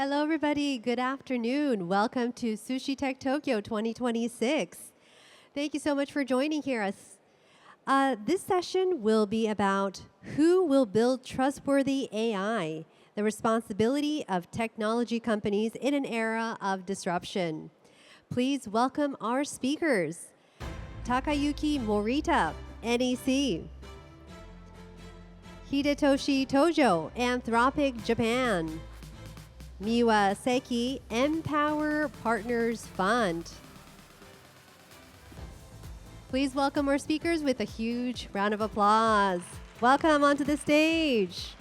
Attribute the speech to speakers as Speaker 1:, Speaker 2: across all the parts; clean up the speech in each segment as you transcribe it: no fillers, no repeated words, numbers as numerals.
Speaker 1: Hello, everybody. Good afternoon. Welcome to Sushi Tech Tokyo 2026. Thank you so much for joining us. This session will be about who will build trustworthy AI, the responsibility of technology companies in an era of disruption. Please welcome our speakers. Takayuki Morita, NEC. Hidetoshi Tojo, Anthropic Japan. Miwa Seki, Empower Partners Fund. Please welcome our speakers with a huge round of applause. Welcome onto the stage.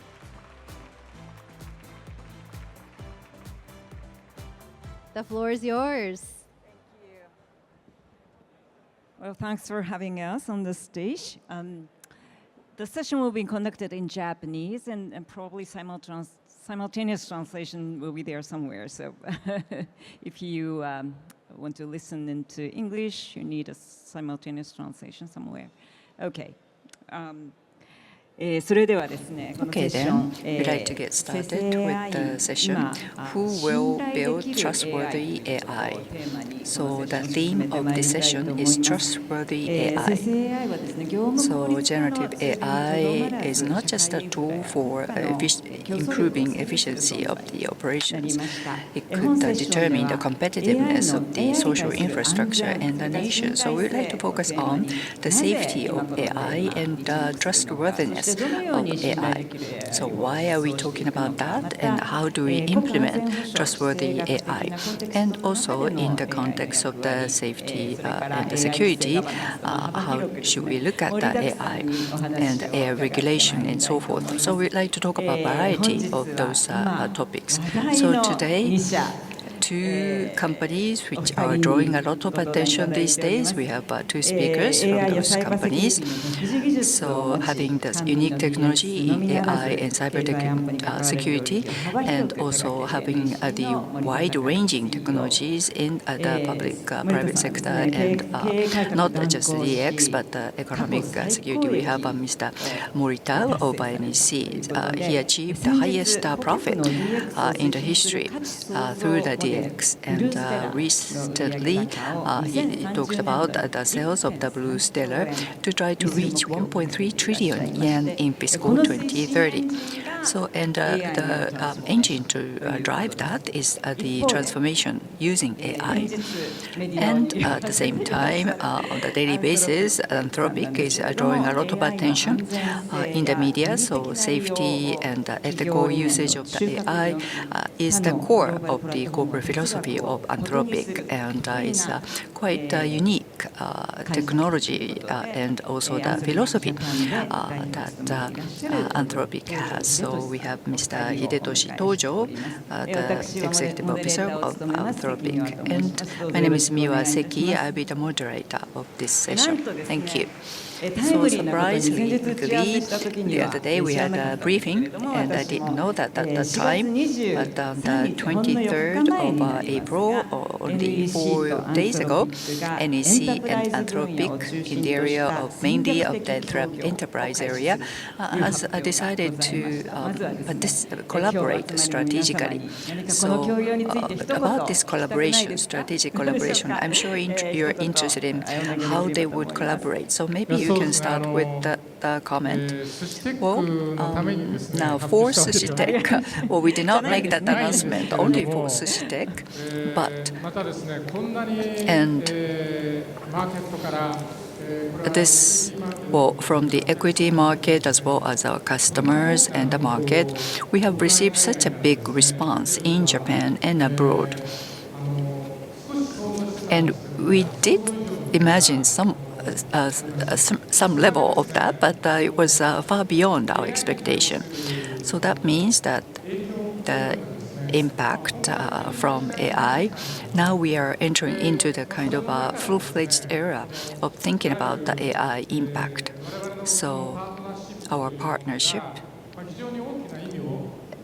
Speaker 1: The floor is yours.
Speaker 2: Thank you. Well, thanks for having us on the stage. The session will be conducted in Japanese and probably simultaneous translation will be there somewhere. So if you want to listen into English, you need a simultaneous translation somewhere. Okay. それではですね、このセッション、
Speaker 3: We'd like to get started with the session, Who will build trustworthy AI? So the theme of this session is trustworthy AI. So generative AI is not just a tool for improving efficiency of the operations. It could determine the competitiveness of the social infrastructure and the nation. So we'd like to focus on the safety of AI and trustworthiness of AI. So why are we talking about that, and how do we implement trustworthy AI? And also in the context of the safety and the security, how should we look at the AI and AI regulation and so forth? So we'd like to talk about a variety of those topics. So today, two companies which are drawing a lot of attention these days. We have two speakers from those companies. So having this unique technology in AI and cybersecurity, and also having the wide-ranging technologies in the public-private sector, and not just DX, but economic security. We have Mr. Morita of NEC. He achieved the highest profit in the history through the DX. And recently, he talked about the sales of the Blue Stellar to try to reach 1.3 trillion yen in fiscal 2030. So, and the engine to drive that is the transformation using AI. And at the same time, on the daily basis, Anthropic is drawing a lot of attention in the media. So safety and ethical usage of the AI is the core of the corporate philosophy of Anthropic, and it's quite unique technology and also the philosophy that Anthropic has. So we have Mr. Hidetoshi Tojo, the executive officer of Anthropic, and my name is Miwa Seki. I'll be the moderator of this session. Thank you. So surprisingly, the other day we had a briefing, and I didn't know that at the time, but on the 23rd of April, only 4 days ago, NEC and Anthropic in the area of mainly of the enterprise area has decided to collaborate strategically. So about this collaboration, strategic collaboration, I'm sure you're interested in how they would collaborate. So maybe you can start with the comment. Well, now for Sushi Tech, well, we did not make that announcement only for Sushi Tech, but and this, well, from the equity market as well as our customers and the market, we have received such a big response in Japan and abroad. And we did imagine some level of that, but it was far beyond our expectation. So that means that the impact from AI, now we are entering into the kind of a full-fledged era of thinking about the AI impact. So our partnership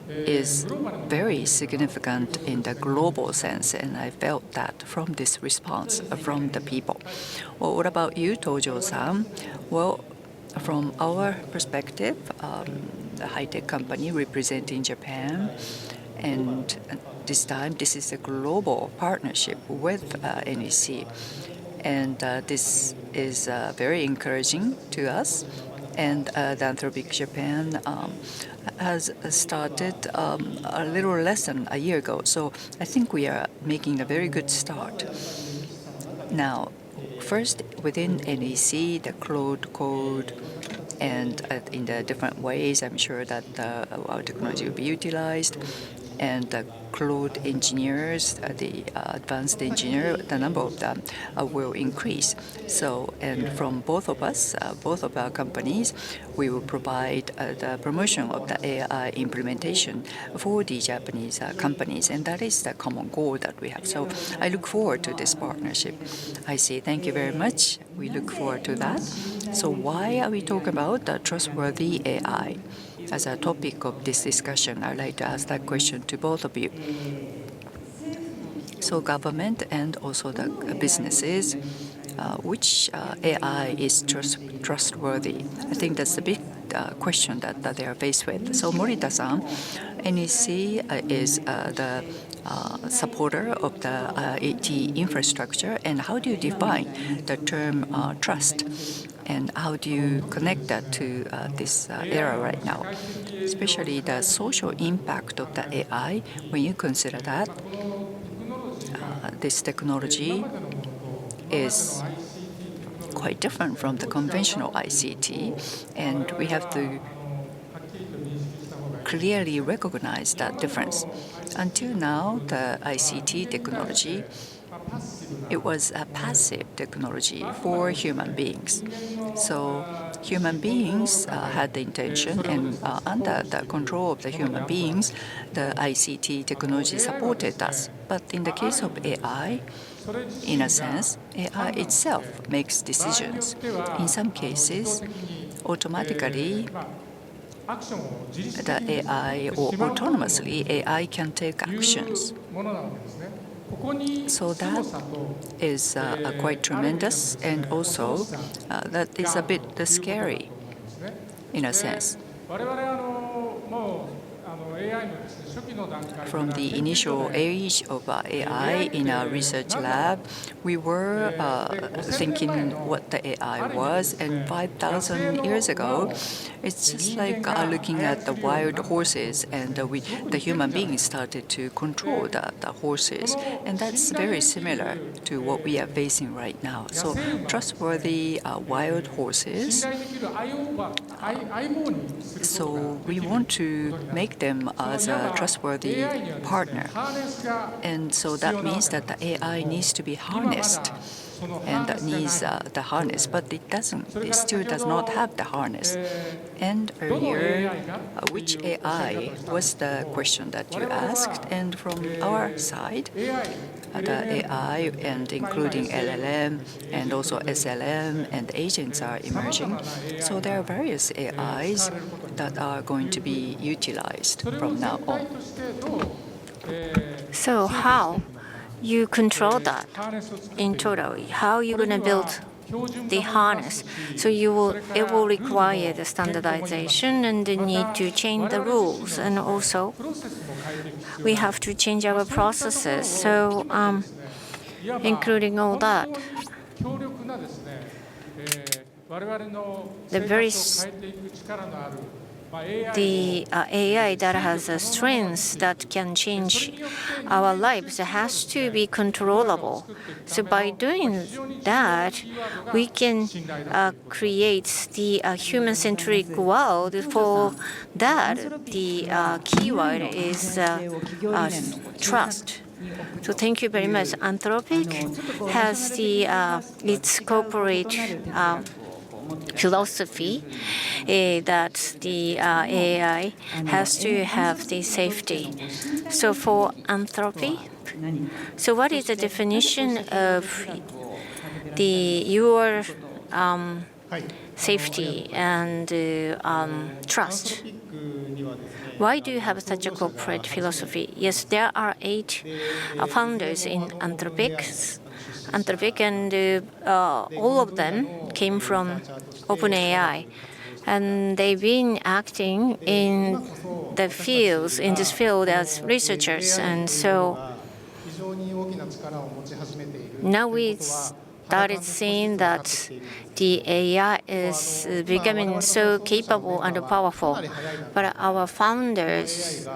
Speaker 3: is very significant in the global sense, and I felt that from this response from the people. Well, what about you, Tojo-san? Well, from our perspective, the high-tech company representing Japan, and this time, this is a global partnership with NEC. And this is very encouraging to us. And the Anthropic Japan has started a little less than a year ago. So I think we are making a very good start. Now, first, within NEC, the Claude Code, and in the different ways, I'm sure that our technology will be utilized. And the Claude engineers, the advanced engineer, the number of them will increase. So, and from both of us, both of our companies, we will provide the promotion of the AI implementation for the Japanese companies, and that is the common goal that we have. So I look forward to this partnership. I say thank you very much. We look forward to that. So why are we talking about the trustworthy AI? As a topic of this discussion, I'd like to ask that question to both of you. So government and also the businesses, which AI is trustworthy? I think that's a big question that they are faced with. So Morita-san, NEC is the supporter of the IT infrastructure, and how do you define the term trust? And how do you connect that to this era right now? Especially the social impact of the AI, when you consider that this technology is quite different from the conventional ICT, and we have to clearly recognize that difference. Until now, the ICT technology, it was a passive technology for human beings. So human beings had the intention, and under the control of the human beings, the ICT technology supported us. But in the case of AI, in a sense, AI itself makes decisions. In some cases, automatically, the AI or autonomously, AI can take actions. So that is quite tremendous, and also that is a bit scary in a sense. From the initial age of AI in our research lab, we were thinking what the AI was, and 5,000 years ago, it's just like looking at the wild horses, and the human beings started to control the horses, and that's very similar to what we are facing right now. So trustworthy wild horses. So we want to make them as a trustworthy partner. And so that means that the AI needs to be harnessed, and that needs the harness, but it still does not have the harness. And earlier, which AI was the question that you asked, and from our side, the AI, and including LLM and also SLM and agents are emerging. So there are various AIs that are going to be utilized from now on.
Speaker 4: So how you control that in total? How are you going to build the harness? So it will require the standardization, and the need to change the rules, and also we have to change our processes. So including all that, the AI that has a strength that can change our lives has to be controllable. So by doing that, we can create the human-centric world. For that, the keyword is trust. So thank you very much. Anthropic has its corporate philosophy that the AI has to have the safety. So for Anthropic, so what is the definition of your safety and trust? Why do you have such a corporate philosophy? Yes, there are 8 founders in Anthropic, and all of them came from OpenAI. And they've been acting in the fields, in this field as researchers. And so now we started seeing that the AI is becoming so capable and powerful. But our founders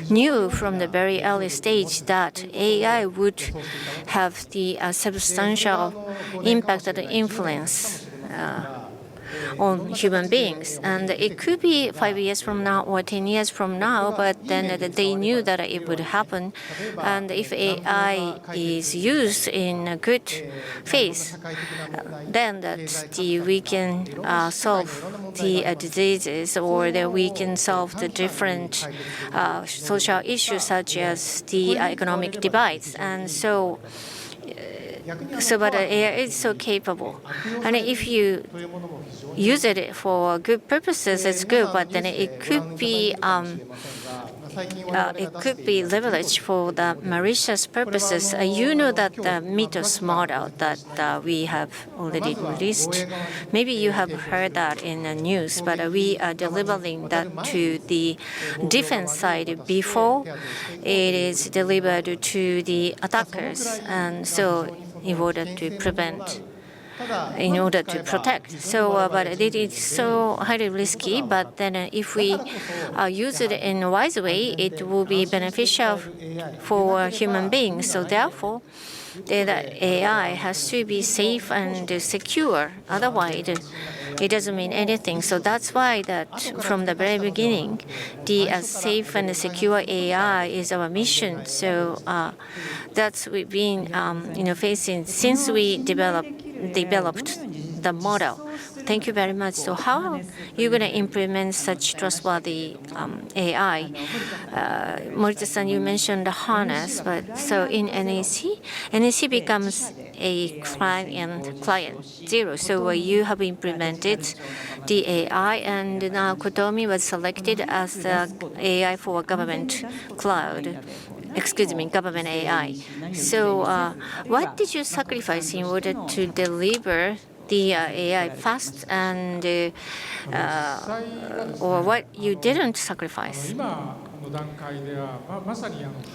Speaker 4: knew from the very early stage that AI would have the substantial impact and influence on human beings. And it could be 5 years from now or 10 years from now, but then they knew that it would happen. And if AI is used in a good phase, then that we can solve the diseases, or that we can solve the different social issues such as the economic divides. And so but AI is so capable. And if you use it for good purposes, it's good, but then it could be leveraged for the malicious purposes. You know that the Mythos model that we have already released, maybe you have heard that in the news, but we are delivering that to the defense side before it is delivered to the attackers. And so in order to prevent, in order to protect. So, but it is so highly risky. But then, if we use it in a wise way, it will be beneficial for human beings. So, therefore, the AI has to be safe and secure. Otherwise, it doesn't mean anything. So that's why that from the very beginning, the safe and secure AI is our mission. So that's we've been facing since we developed the model. Thank you very much. So how are you going to implement such trustworthy AI? Morita-san, you mentioned the harness, but so in NEC becomes a client zero. So you have implemented the AI, and now Kotomi was selected as the AI for government cloud. Excuse me, government AI. So what did you sacrifice in order to deliver the AI fast, and or what you didn't sacrifice?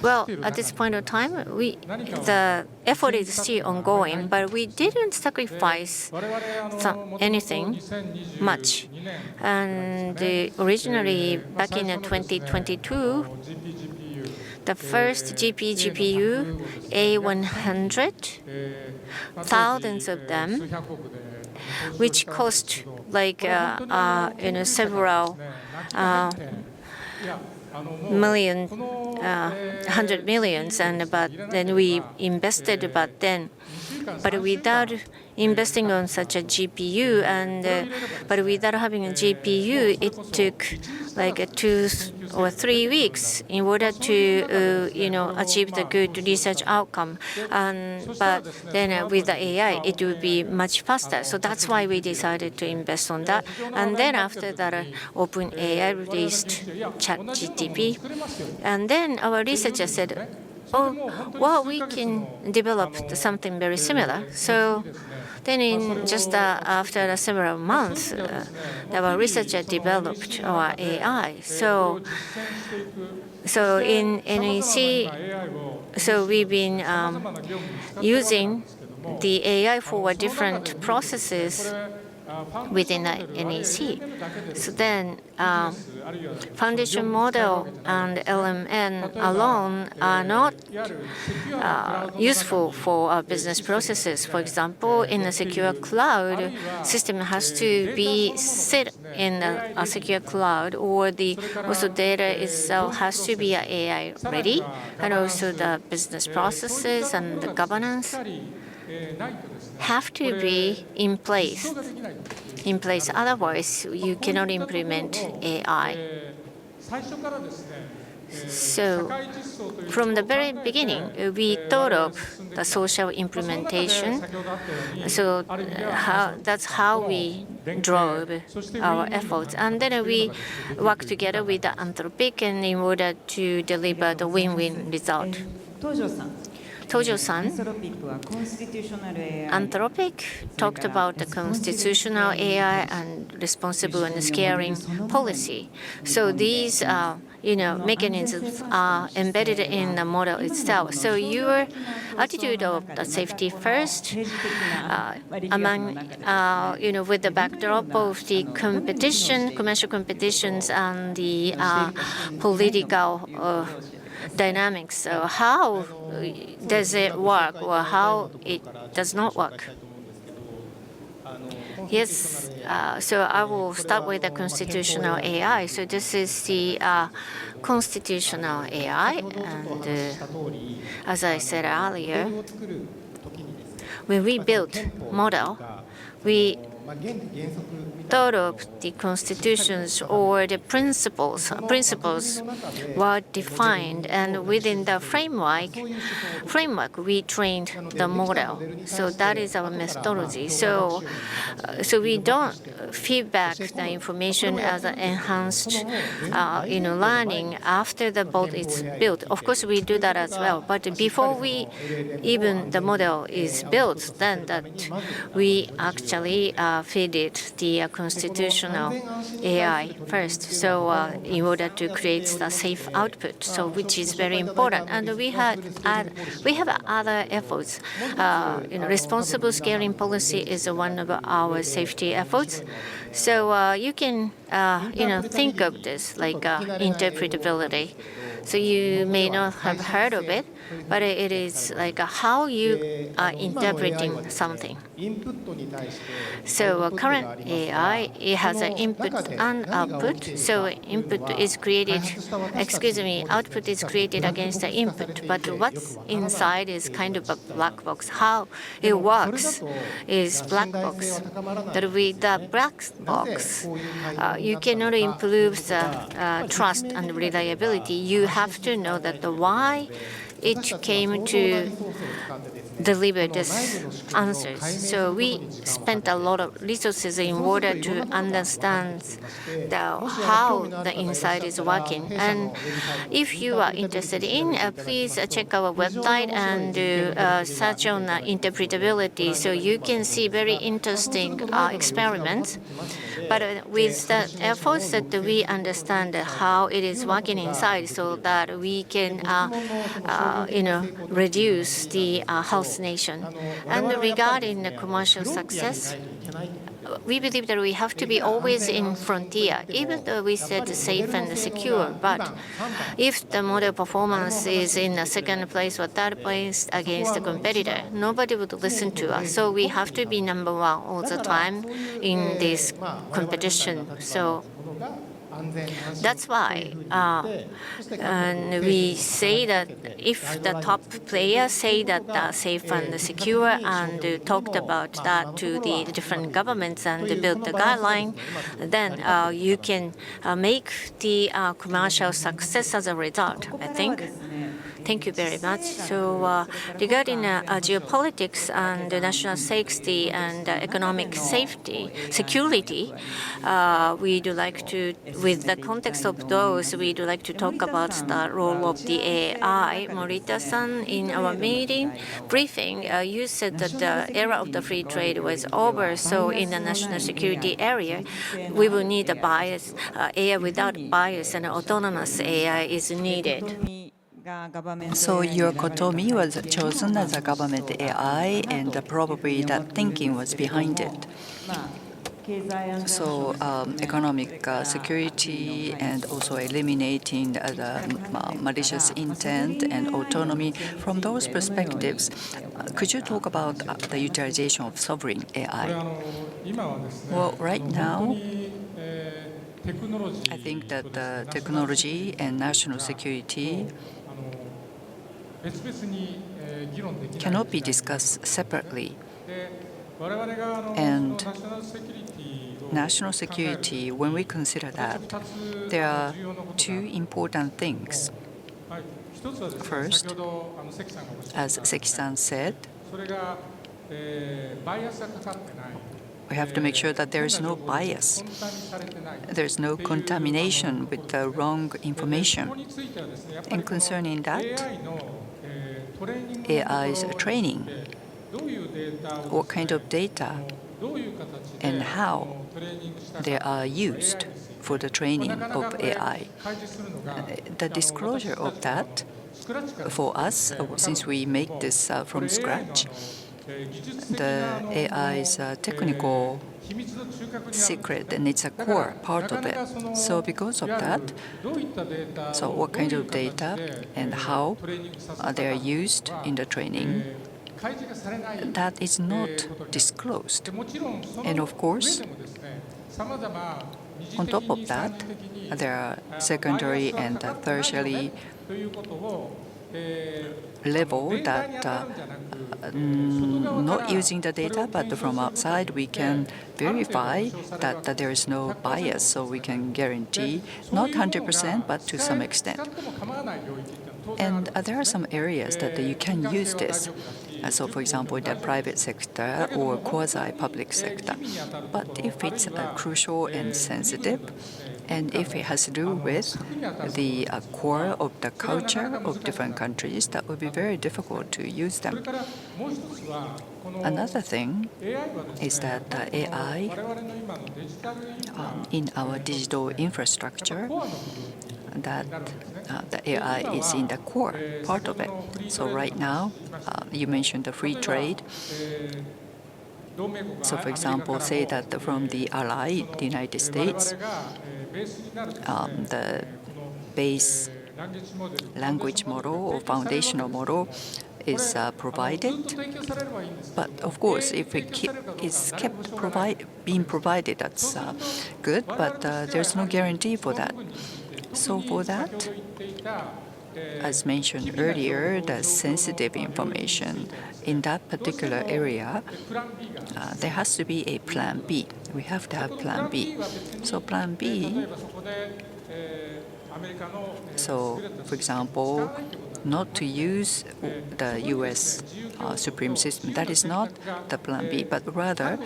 Speaker 4: Well, at this point of time, the effort is still ongoing, but we didn't sacrifice anything much. And originally, back in 2022, the first GPU, A100, thousands of them, which cost like several million, 100 millions, and but then we invested, but without investing on such a GPU, and but without having a GPU, it took like 2 or 3 weeks in order to achieve the good research outcome. But then with the AI, it would be much faster. So that's why we decided to invest on that. And then after that, OpenAI released ChatGPT, and then our researchers said, "Oh, well, we can develop something very similar." So then in just after several months, our researcher developed our AI. So in NEC, so we've been using the AI for different processes within NEC. So then foundation model and LMN alone are not useful for our business processes. For example, in a secure cloud, system has to be set in a secure cloud, or also data itself has to be AI ready, and also the business processes and the governance have to be in place. Otherwise, you cannot implement AI. So from the very beginning, we thought of the social implementation. So that's how we drove our efforts. And then we worked together with the Anthropic in order to deliver the win-win result. Tojo-san, Anthropic talked about the constitutional AI and responsible and scaling policy. So these mechanisms are embedded in the model itself. So your attitude of the safety first, with the backdrop of the competition, commercial competitions, and the political dynamics. So how does it work, or how it does not work? Yes, so I will start with the constitutional AI. So this is the constitutional AI, and as I said earlier, when we built model, we thought of the constitutions or the principles were defined, and within the framework we trained the model. So that is our methodology. So we don't feedback the information as an enhanced learning after the bot is built. Of course we do that as well, but before even the model is built, then that we actually feed it the constitutional AI first. So in order to create the safe output, so which is very important. And we have other efforts. Responsible scaling policy is one of our safety efforts. So you can think of this like interpretability. So you may not have heard of it, but it is like how you are interpreting something. So current AI, it has an input and output. So output is created against the input. But what's inside is kind of a black box. How it works is black box. That with the black box, you cannot improve the trust and reliability. You have to know that why it came to deliver these answers. So we spent a lot of resources in order to understand how the inside is working. And if you are interested in, please check our website and search on interpretability. So you can see very interesting experiments. But with the efforts that we understand how it is working inside, so that we can reduce the hallucination. And regarding the commercial success, we believe that we have to be always in frontier, even though we said safe and secure. But if the model performance is in the second place or third place against the competitor, nobody would listen to us. So we have to be number one all the time in this competition. So that's why and we say that if the top players say that safe and secure and talked about that to the different governments and build the guideline, then you can make the commercial success as a result, I think. Thank you very much. So regarding geopolitics and national safety and economic security, we'd like to, with the context of those, we'd like to talk about the role of the AI. Morita-san, in our briefing, you said that the era of the free trade was over. So in the national security area, we will need a bias, AI without bias, and autonomous AI is needed.
Speaker 3: So your Kotomi was chosen as a government AI, and probably that thinking was behind it. So economic security and also eliminating the malicious intent and autonomy. From those perspectives, could you talk about the utilization of sovereign AI? Well, right now, I think that technology and national security cannot be discussed separately. And national security, when we consider that, there are two important things. First, as Seki-san said, we have to make sure that there is no bias. There is no contamination with the wrong information. And concerning that, AI's training, what kind of data and how they are used for the training of AI. The disclosure of that for us, since we make this from scratch, the AI's technical secret, and it's a core part of it. So because of that, so what kind of data and how they are used in the training, that is not disclosed. And of course, on top of that, there are secondary and tertiary level that not using the data, but from outside we can verify that there is no bias, so we can guarantee not 100%, but to some extent. And there are some areas that you can use this. So, for example, the private sector or quasi-public sector. But if it's crucial and sensitive, and if it has to do with the core of the culture of different countries, that would be very difficult to use them. Another thing is that AI in our digital infrastructure, that the AI is in the core part of it. So right now, you mentioned the free trade. So for example, say that from the ally, the United States, the base language model or foundational model is provided. But of course, if it is kept being provided, that's good, but there's no guarantee for that. So for that, as mentioned earlier, the sensitive information in that particular area, there has to be a plan B. We have to have plan B. So plan B, so for example, not to use the U.S. Supreme System. That is not the plan B, but rather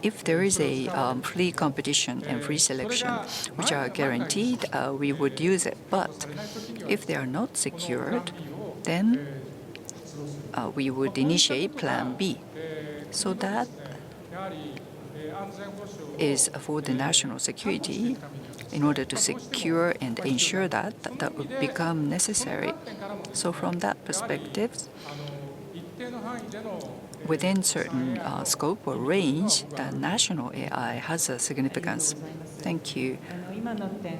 Speaker 3: if there is a free competition and free selection, which are guaranteed, we would use it. But if they are not secured, then we would initiate plan B. So that is for the national security in order to secure and ensure that that would become necessary. So from that perspective, within certain scope or range, the national AI has a significance. Thank you.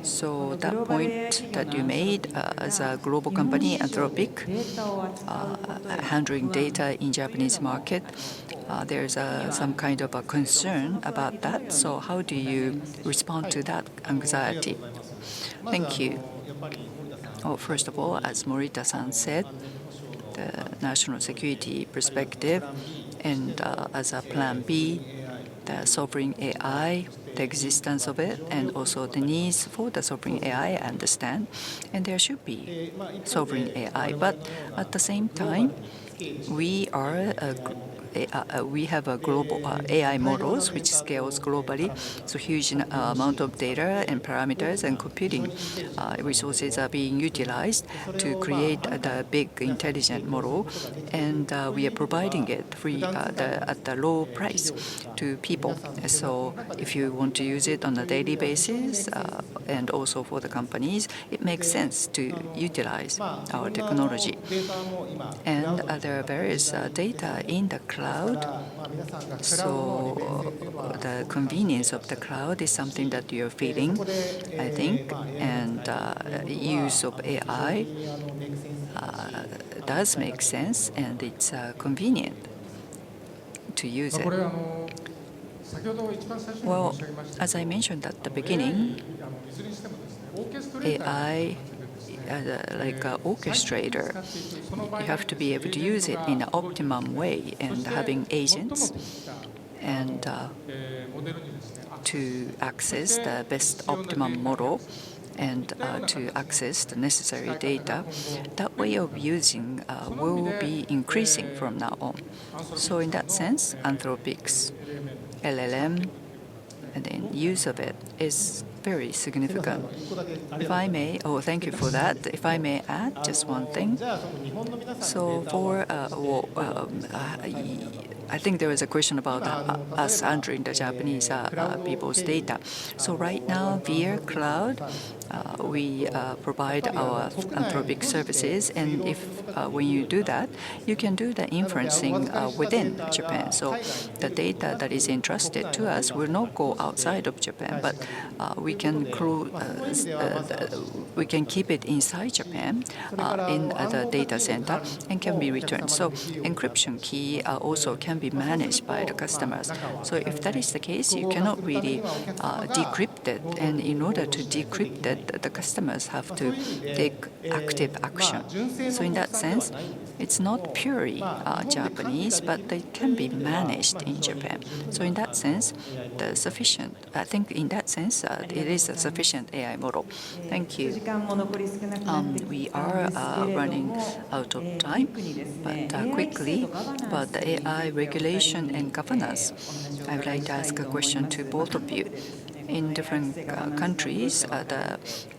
Speaker 3: So that point that you made, as a global company, Anthropic, handling data in Japanese market, there's some kind of a concern about that. So how do you respond to that anxiety? Thank you. Oh, first of all, as Morita-san said, the national security perspective, and as a plan B, the sovereign AI, the existence of it, and also the needs for the sovereign AI, I understand. And there should be sovereign AI. But at the same time, we have a global AI models which scales globally. So huge amount of data and parameters and computing resources are being utilized to create the big intelligent model, and we are providing it free at the low price to people. So if you want to use it on a daily basis, and also for the companies, it makes sense to utilize our technology. And there are various data in the cloud. So the convenience of the cloud is something that you're feeling, I think, and use of AI does make sense, and it's convenient to use it. Well, as I mentioned at the beginning, AI like an orchestrator. You have to be able to use it in an optimum way, and having agents and to access the best optimum model and to access the necessary data. That way of using will be increasing from now on. So in that sense, Anthropic's LLM and then use of it is very significant. If I may, thank you for that. If I may add just one thing. So for, I think there was a question about us handling the Japanese people's data. So right now, via cloud, we provide our Anthropic services, and if when you do that, you can do the inferencing within Japan. So the data that is entrusted to us will not go outside of Japan, but we can keep it inside Japan in the data center and can be returned. So encryption key also can be managed by the customers. So if that is the case, you cannot really decrypt it, and in order to decrypt it, the customers have to take active action. So in that sense, it's not purely Japanese, but they can be managed in Japan. So in that sense, I think in that sense, it is a sufficient AI model. Thank you. We are running out of time, but quickly about the AI regulation and governance, I would like to ask a question to both of you. In different countries,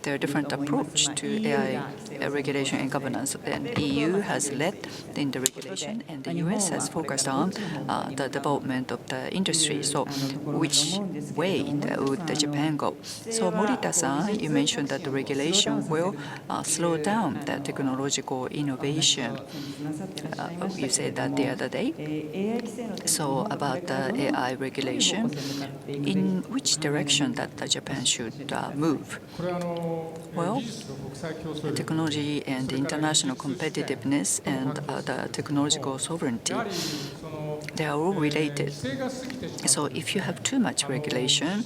Speaker 3: there are different approach to AI regulation and governance. And EU has led in the regulation, and the US has focused on the development of the industry. So, which way would Japan go? So, Morita-san, you mentioned that the regulation will slow down the technological innovation. You said that the other day. So, about the AI regulation, in which direction that Japan should move? Well, technology and international competitiveness and the technological sovereignty, they are all related. So if you have too much regulation,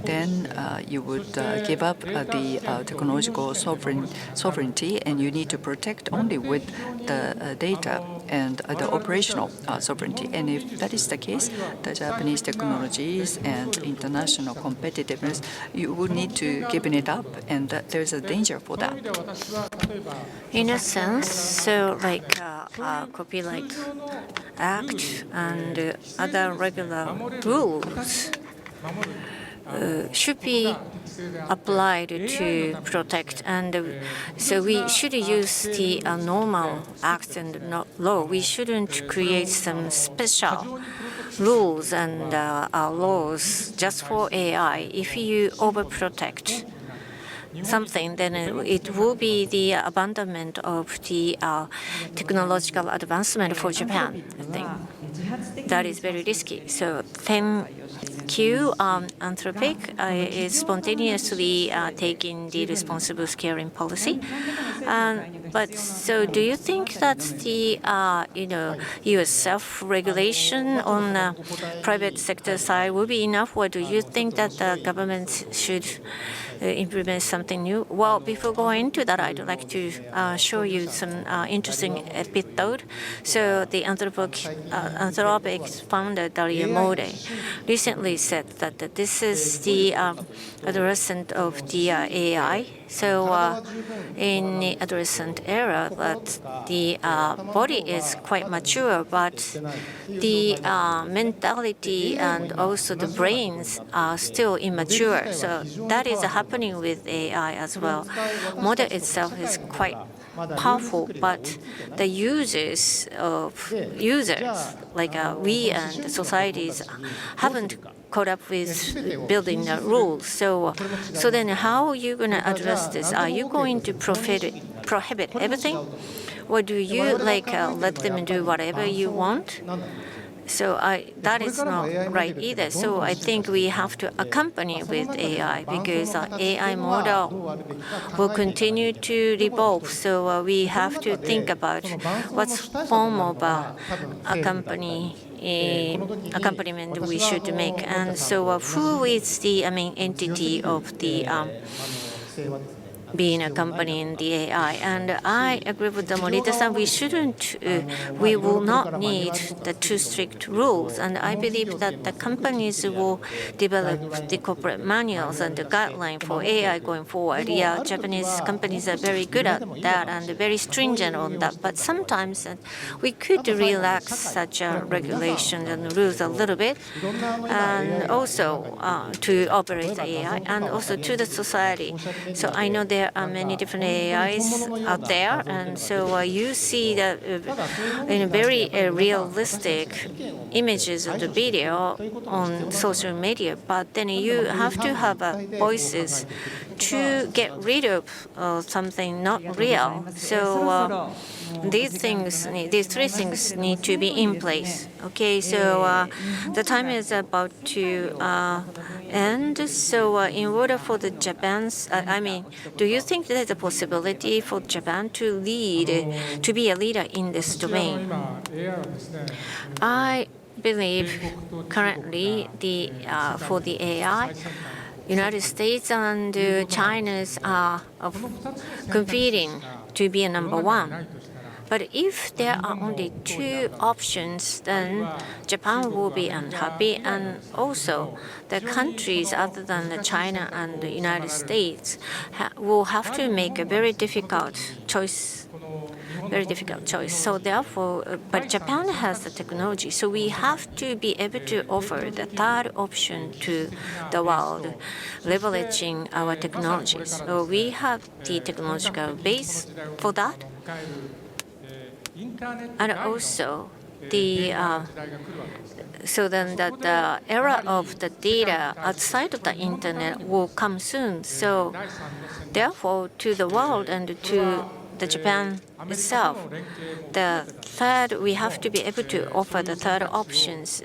Speaker 3: then you would give up the technological sovereignty, and you need to protect only with the data and the operational sovereignty. And if that is the case, the Japanese technologies and international competitiveness, you would need to give it up, and there's a danger for that.
Speaker 4: In a sense, so like Copyright Act and other regular rules should be applied to protect, and so we should use the normal acts and law. We shouldn't create some special rules and laws just for AI. If you overprotect something, then it will be the abandonment of the technological advancement for Japan, I think. That is very risky. So thank you. Anthropic is spontaneously taking the responsible scaling policy. But so do you think that the U.S. self-regulation on the private sector side will be enough, or do you think that the government should implement something new? Well, before going into that, I'd like to show you some interesting episode. So the Anthropic's founder, Dario Mode, recently said that this is the adolescent of the AI. So in the adolescent era, that the body is quite mature, but the mentality and also the brains are still immature. So that is happening with AI as well. Model itself is quite powerful, but the users like we and the societies haven't caught up with building the rules. So then how are you going to address this? Are you going to prohibit everything? Or do you let them do whatever you want? So that is not right either. So I think we have to accompany with AI, because AI model will continue to evolve. So we have to think about what's form of accompaniment we should make. And so who is the entity of the being a company in the AI. And I agree with the Morita-san, we will not need the too strict rules. And I believe that the companies will develop the corporate manuals and the guideline for AI going forward. Yeah, Japanese companies are very good at that and very stringent on that. But sometimes we could relax such regulations and rules a little bit, and also to operate the AI and also to the society. So I know there are many different AIs out there, and so you see that in very realistic images of the video on social media, but then you have to have voices to get rid of something not real. So these three things need to be in place. Okay, so the time is about to end. So in order for the Japan's, do you think there's a possibility for Japan to be a leader in this domain? I believe currently for the AI, United States and China are competing to be a number one. But if there are only two options, then Japan will be unhappy, and also the countries other than China and the United States will have to make a very difficult choice. So therefore, but Japan has the technology, so we have to be able to offer the third option to the world, leveraging our technologies. So we have the technological base for that. And also, so then the era of the data outside of the internet will come soon. So therefore, to the world and to the Japan itself, we have to be able to offer the third options,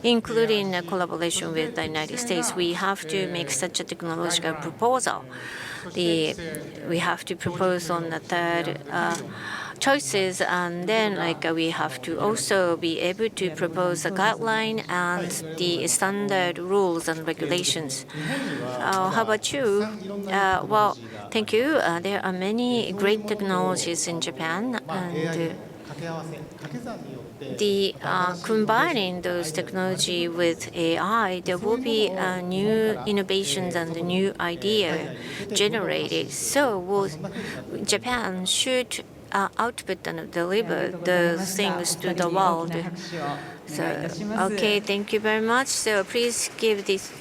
Speaker 4: including a collaboration with the United States. We have to make such a technological proposal. We have to propose on the third choices, and then we have to also be able to propose a guideline and the standard rules and regulations. How about you? Well, thank you. There are many great technologies in Japan, and combining those technology with AI, there will be new innovations and new idea generated. So Japan should output and deliver those things to the world. So, okay, thank you very much. So please give these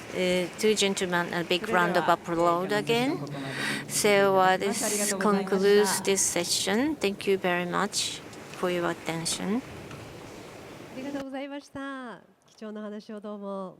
Speaker 4: two gentlemen a big round of applause again. So this concludes this session. Thank you very much for your attention.
Speaker 1: ありがとうございました。貴重な話をどうも。